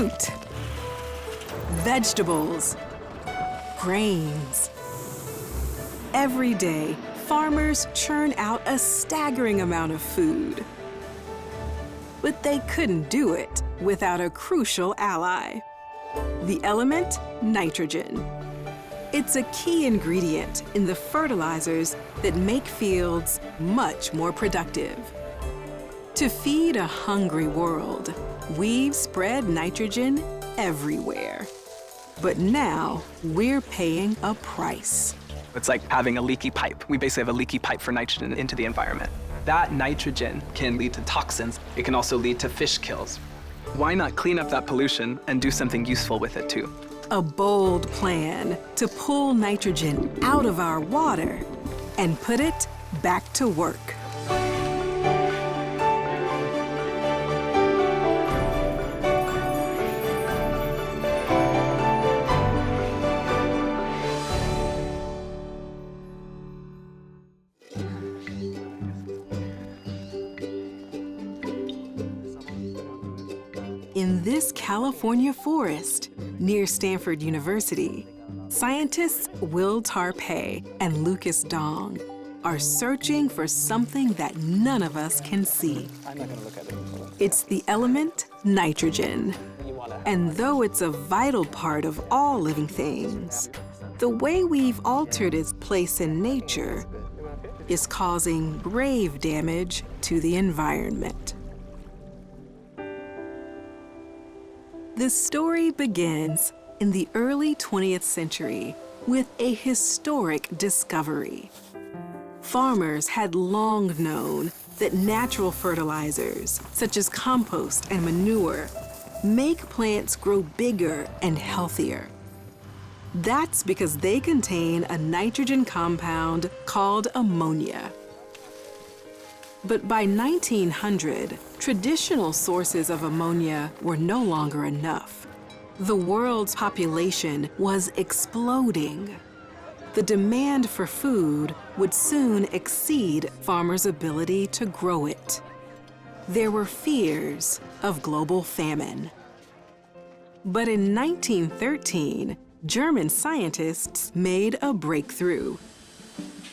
fruit, vegetables, grains. Every day, farmers churn out a staggering amount of food. But they couldn't do it without a crucial ally. The element nitrogen. It's a key ingredient in the fertilizers that make fields much more productive. To feed a hungry world, we've spread nitrogen everywhere. But now we're paying a price. It's like having a leaky pipe. We basically have a leaky pipe for nitrogen into the environment. That nitrogen can lead to toxins. It can also lead to fish kills. Why not clean up that pollution and do something useful with it too? A bold plan to pull nitrogen out of our water and put it back to work. In this California forest near Stanford University, scientists Will Tarpeh and Lucas Dong are searching for something that none of us can see. I'm not gonna look at it. It's the element nitrogen. And though it's a vital part of all living things, the way we've altered its place in nature is causing grave damage to the environment. The story begins in the early 20th century with a historic discovery. Farmers had long known that natural fertilizers, such as compost and manure, make plants grow bigger and healthier. That's because they contain a nitrogen compound called ammonia. But by 1900, traditional sources of ammonia were no longer enough. The world's population was exploding. The demand for food would soon exceed farmers' ability to grow it. There were fears of global famine. But in 1913, German scientists made a breakthrough.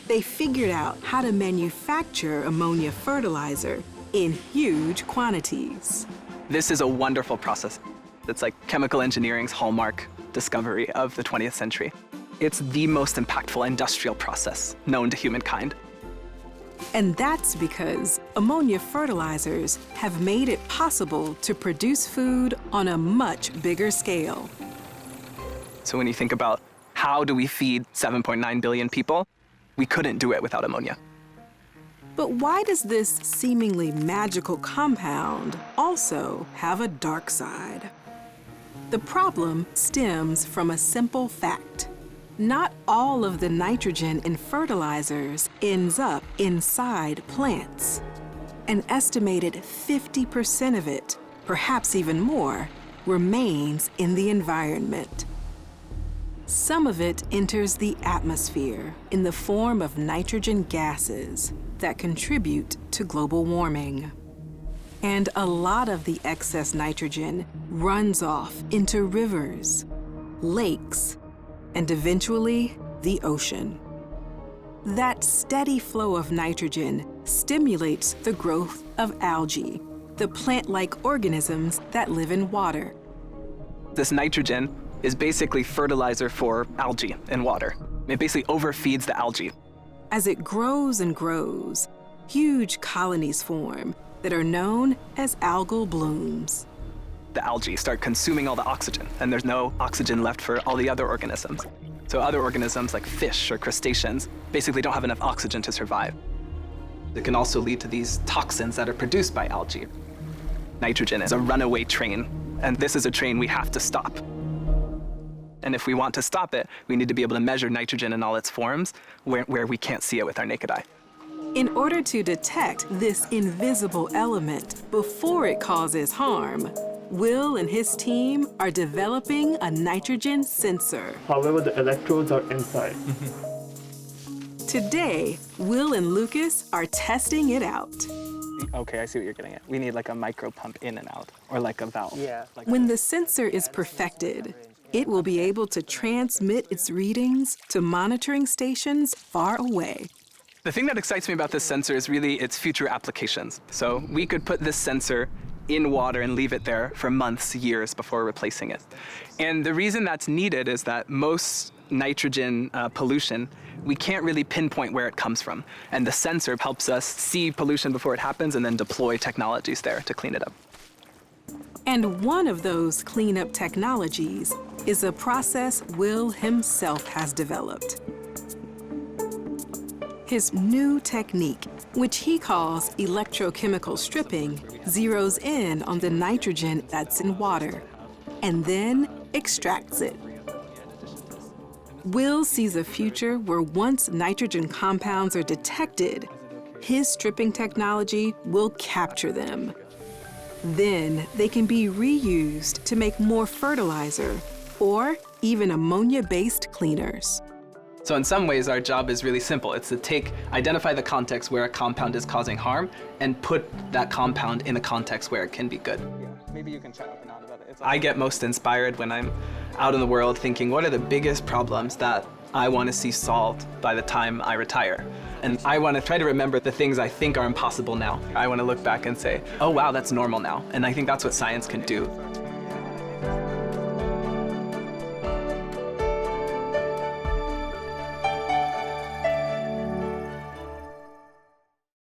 They figured out how to manufacture ammonia fertilizer in huge quantities. This is a wonderful process. It's like chemical engineering's hallmark discovery of the 20th century. It's the most impactful industrial process known to humankind. And that's because ammonia fertilizers have made it possible to produce food on a much bigger scale. So when you think about how do we feed 7.9 billion people, we couldn't do it without ammonia. But why does this seemingly magical compound also have a dark side? The problem stems from a simple fact. Not all of the nitrogen in fertilizers ends up inside plants. An estimated 50% of it, perhaps even more, remains in the environment. Some of it enters the atmosphere in the form of nitrogen gases that contribute to global warming. And a lot of the excess nitrogen runs off into rivers, lakes, and eventually the ocean. That steady flow of nitrogen stimulates the growth of algae, the plant-like organisms that live in water. This nitrogen is basically fertilizer for algae in water. It basically overfeeds the algae. As it grows and grows, huge colonies form that are known as algal blooms. The algae start consuming all the oxygen, and there's no oxygen left for all the other organisms. So other organisms like fish or crustaceans basically don't have enough oxygen to survive. It can also lead to these toxins that are produced by algae. Nitrogen is a runaway train, and this is a train we have to stop. And if we want to stop it, we need to be able to measure nitrogen in all its forms where we can't see it with our naked eye. In order to detect this invisible element before it causes harm, Will and his team are developing a nitrogen sensor. However, the electrodes are inside. Today, Will and Lucas are testing it out. Okay, I see what you're getting at. We need like a micro pump in and out, or like a valve. Yeah. When the sensor is perfected, it will be able to transmit its readings to monitoring stations far away. The thing that excites me about this sensor is really its future applications. So we could put this sensor in water and leave it there for months, years before replacing it. And the reason that's needed is that most nitrogen pollution, we can't really pinpoint where it comes from. And the sensor helps us see pollution before it happens and then deploy technologies there to clean it up. And one of those cleanup technologies is a process Will himself has developed. His new technique, which he calls electrochemical stripping, zeroes in on the nitrogen that's in water and then extracts it. Will sees a future where once nitrogen compounds are detected, his stripping technology will capture them. Then they can be reused to make more fertilizer or even ammonia-based cleaners. So in some ways, our job is really simple. It's to identify the context where a compound is causing harm and put that compound in a context where it can be good. Maybe you can chat with Anand about it. I get most inspired when I'm out in the world thinking, what are the biggest problems that I want to see solved by the time I retire? And I want to try to remember the things I think are impossible now. I want to look back and say, oh wow, that's normal now. And I think that's what science can do.